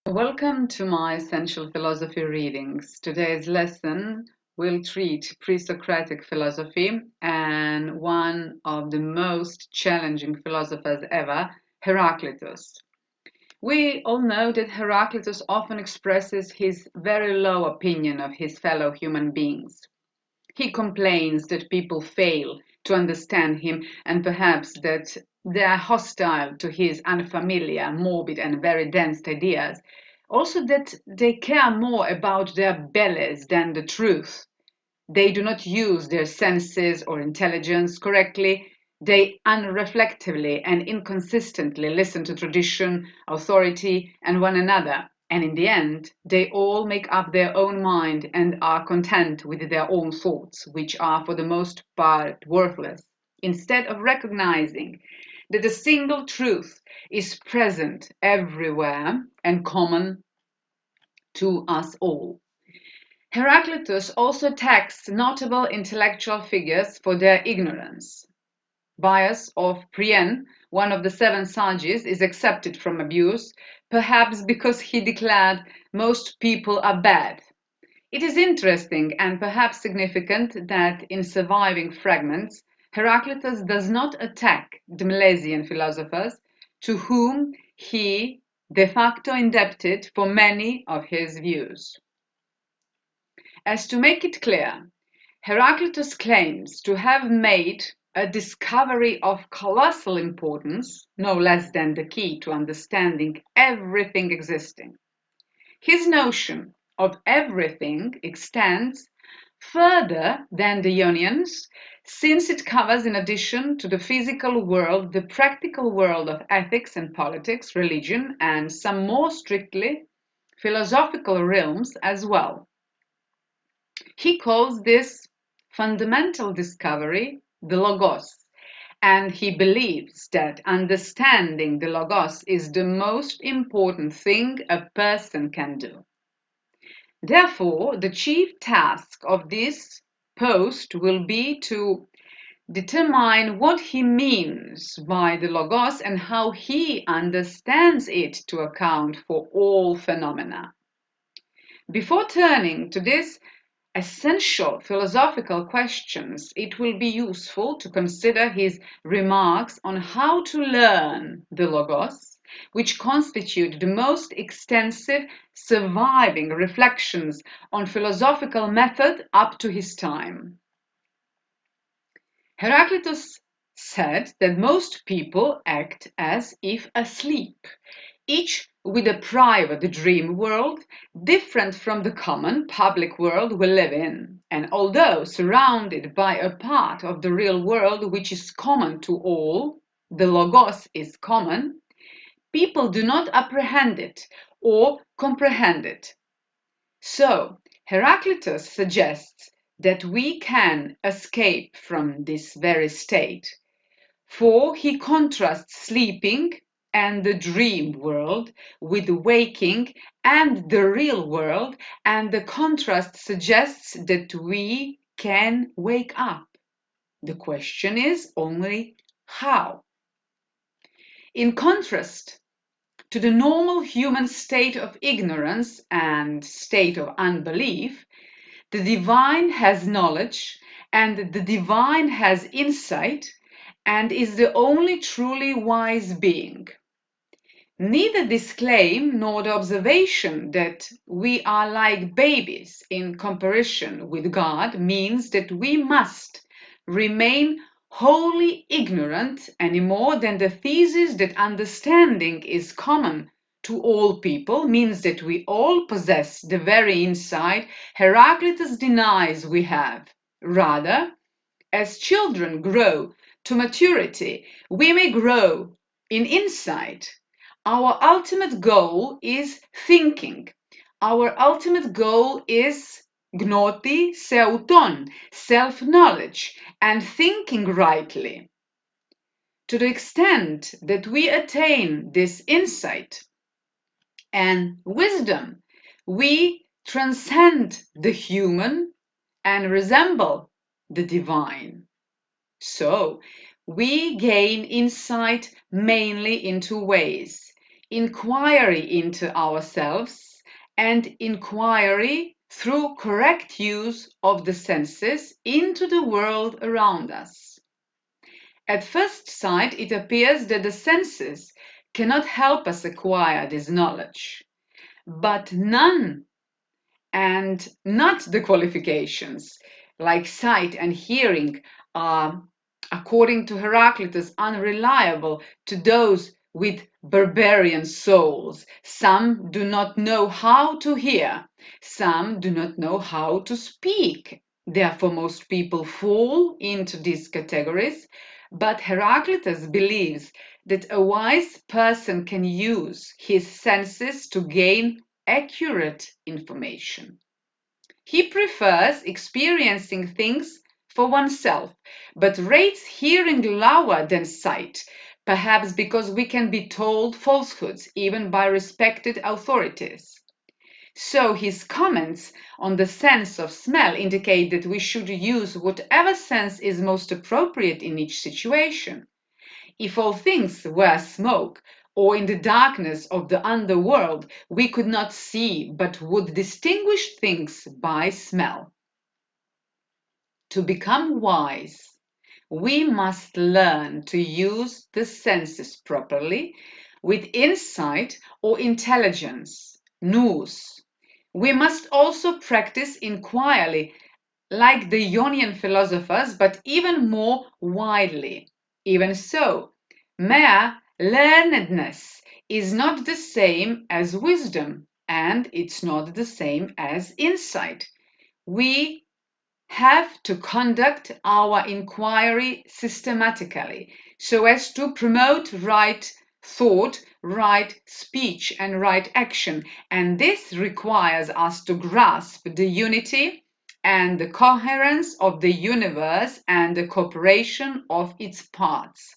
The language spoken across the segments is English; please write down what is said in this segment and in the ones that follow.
Welcome to my Essential Philosophy readings. Today's lesson will treat pre-Socratic philosophy and one of the most challenging philosophers ever, Heraclitus. We all know that Heraclitus often expresses his very low opinion of his fellow human beings. He complains that people fail to understand him and perhaps that they are hostile to his unfamiliar, morbid, and very dense ideas. Also, that they care more about their bellies than the truth. They do not use their senses or intelligence correctly. They unreflectively and inconsistently listen to tradition, authority, and one another. And in the end, they all make up their own mind and are content with their own thoughts, which are for the most part worthless, instead of recognizing that a single truth is present everywhere and common to us all. Heraclitus also attacks notable intellectual figures for their ignorance. Bias of Priene, one of the seven sages, is accepted from abuse, perhaps because he declared most people are bad. It is interesting and perhaps significant that in surviving fragments, Heraclitus does not attack the Milesian philosophers, to whom he de facto indebted for many of his views. As to make it clear, Heraclitus claims to have made a discovery of colossal importance, no less than the key to understanding everything existing. His notion of everything extends further than the Ionians, since it covers, in addition to the physical world, the practical world of ethics and politics, religion, and some more strictly philosophical realms as well. He calls this fundamental discovery the Logos, and he believes that understanding the Logos is the most important thing a person can do. Therefore, the chief task of this post will be to determine what he means by the Logos and how he understands it to account for all phenomena. Before turning to these essential philosophical questions, it will be useful to consider his remarks on how to learn the Logos, which constitute the most extensive surviving reflections on philosophical method up to his time. Heraclitus said that most people act as if asleep, each with a private dream world different from the common public world we live in, and although surrounded by a part of the real world which is common to all, the Logos is common, people do not apprehend it or comprehend it. So, Heraclitus suggests that we can escape from this very state, for he contrasts sleeping and the dream world with waking and the real world, and the contrast suggests that we can wake up. The question is only how. In contrast to the normal human state of ignorance and state of unbelief, the divine has knowledge and the divine has insight and is the only truly wise being. Neither this claim nor the observation that we are like babies in comparison with God means that we must remain wholly ignorant any more than the thesis that understanding is common to all people means that we all possess the very insight Heraclitus denies we have. Rather, as children grow to maturity, we may grow in insight. Our ultimate goal is thinking. Our ultimate goal is gnoti seuton, self-knowledge, and thinking rightly. To the extent that we attain this insight and wisdom, we transcend the human and resemble the divine. So, we gain insight mainly in two ways. inquiry into ourselves, and inquiry through correct use of the senses into the world around us. At first sight, it appears that the senses cannot help us acquire this knowledge, but none and not the qualifications, like sight and hearing, are, according to Heraclitus, unreliable to those with barbarian souls. Some do not know how to hear, some do not know how to speak. Therefore, most people fall into these categories, but Heraclitus believes that a wise person can use his senses to gain accurate information. He prefers experiencing things for oneself, but rates hearing lower than sight, perhaps because we can be told falsehoods even by respected authorities. So his comments on the sense of smell indicate that we should use whatever sense is most appropriate in each situation. If all things were smoke, or in the darkness of the underworld, we could not see, but would distinguish things by smell. To become wise, we must learn to use the senses properly, with insight or intelligence, nous. We must also practice inquiry, like the Ionian philosophers, but even more widely. Even so, mere learnedness is not the same as wisdom, and it's not the same as insight. We have to conduct our inquiry systematically so as to promote right thought, right speech, and right action, and this requires us to grasp the unity and the coherence of the universe and the cooperation of its parts.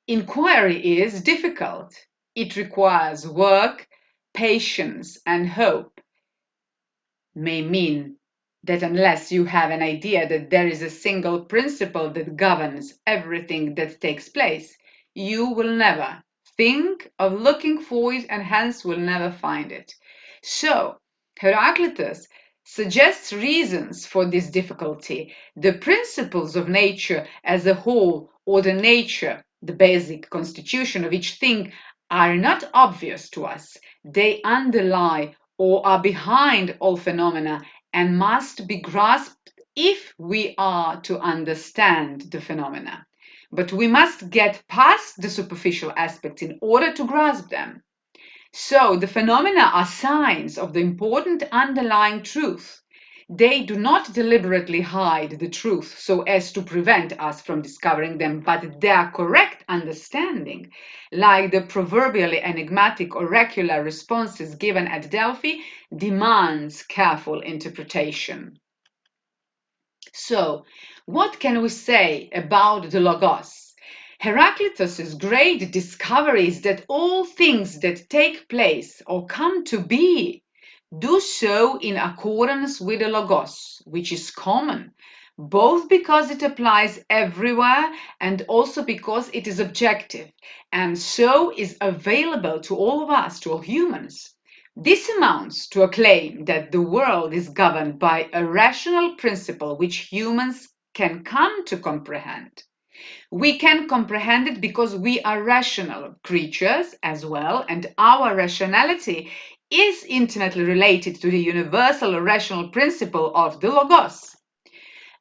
Inquiry is difficult. It requires work, patience, and hope. May mean that unless you have an idea that there is a single principle that governs everything that takes place, you will never think of looking for it and hence will never find it. So, Heraclitus suggests reasons for this difficulty. The principles of nature as a whole, or the nature, the basic constitution of each thing, are not obvious to us. They underlie or are behind all phenomena and must be grasped if we are to understand the phenomena. But we must get past the superficial aspects in order to grasp them. So the phenomena are signs of the important underlying truth. They do not deliberately hide the truth so as to prevent us from discovering them, but their correct understanding, like the proverbially enigmatic oracular responses given at Delphi, demands careful interpretation. So, what can we say about the Logos? Heraclitus's great discovery is that all things that take place or come to be do so in accordance with the Logos, which is common, both because it applies everywhere and also because it is objective, and so is available to all of us, to all humans. This amounts to a claim that the world is governed by a rational principle which humans can come to comprehend. We can comprehend it because we are rational creatures as well, and our rationality is intimately related to the universal rational principle of the Logos.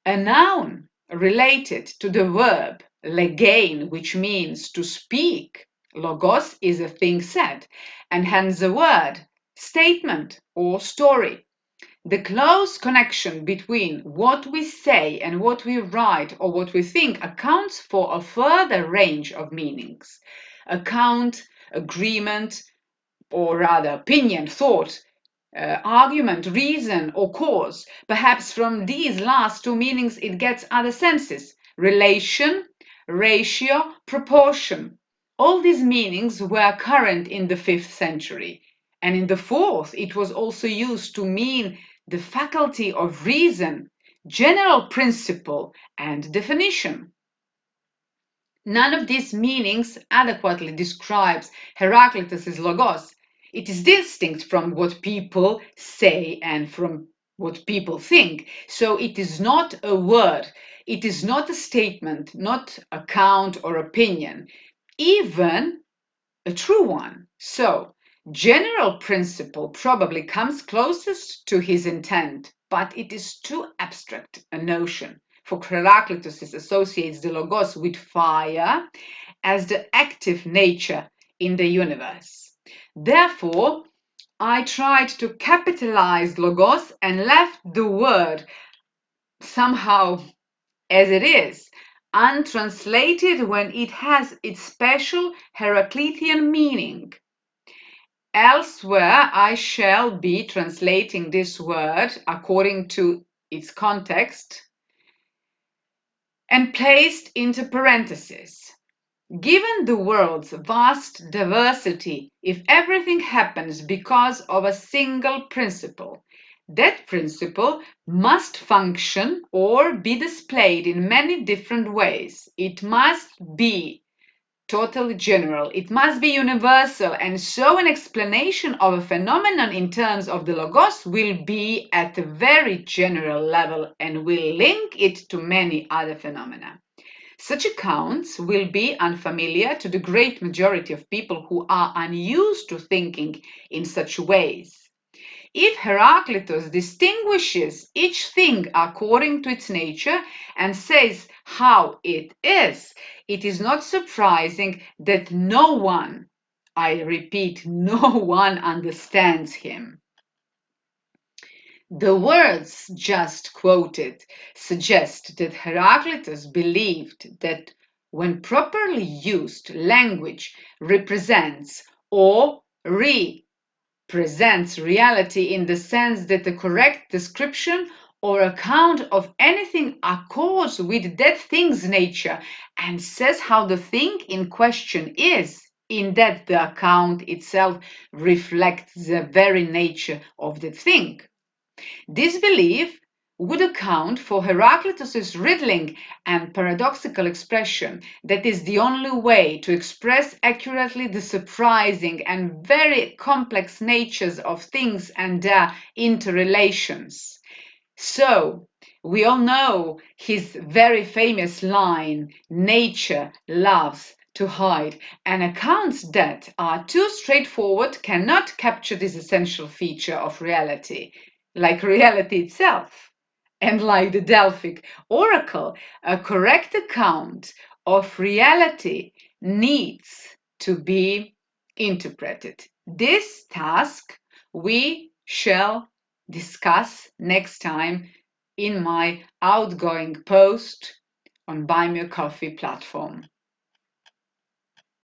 A noun related to the verb legein, which means to speak, logos is a thing said, and hence a word, statement, or story. The close connection between what we say and what we write or what we think accounts for a further range of meanings. Account, agreement, or rather opinion, thought, argument, reason, or cause. Perhaps from these last two meanings it gets other senses: relation, ratio, proportion. All these meanings were current in the 5th century, and in the 4th it was also used to mean the faculty of reason, general principle, and definition. None of these meanings adequately describes Heraclitus's logos. It is distinct from what people say and from what people think. So it is not a word. It is not a statement, not a count or opinion, even a true one. So, general principle probably comes closest to his intent, but it is too abstract a notion. For Heraclitus associates the logos with fire as the active nature in the universe. Therefore, I tried to capitalize logos and left the word somehow as it is, untranslated when it has its special Heraclitean meaning. Elsewhere, I shall be translating this word according to its context and placed into parentheses. Given the world's vast diversity, if everything happens because of a single principle, that principle must function or be displayed in many different ways. It must be totally general. It must be universal, and so an explanation of a phenomenon in terms of the logos will be at a very general level and will link it to many other phenomena. Such accounts will be unfamiliar to the great majority of people who are unused to thinking in such ways. If Heraclitus distinguishes each thing according to its nature and says how it is not surprising that no one, I repeat, no one understands him. The words just quoted suggest that Heraclitus believed that when properly used, language represents or presents reality in the sense that the correct description or account of anything accords with that thing's nature and says how the thing in question is, in that the account itself reflects the very nature of the thing. This belief would account for Heraclitus's riddling and paradoxical expression that is the only way to express accurately the surprising and very complex natures of things and their interrelations. So, we all know his very famous line, nature loves to hide, and accounts that are too straightforward cannot capture this essential feature of reality, like reality itself. And like the Delphic oracle, a correct account of reality needs to be interpreted. This task we shall discuss next time in my outgoing post on Buy Me a Coffee platform.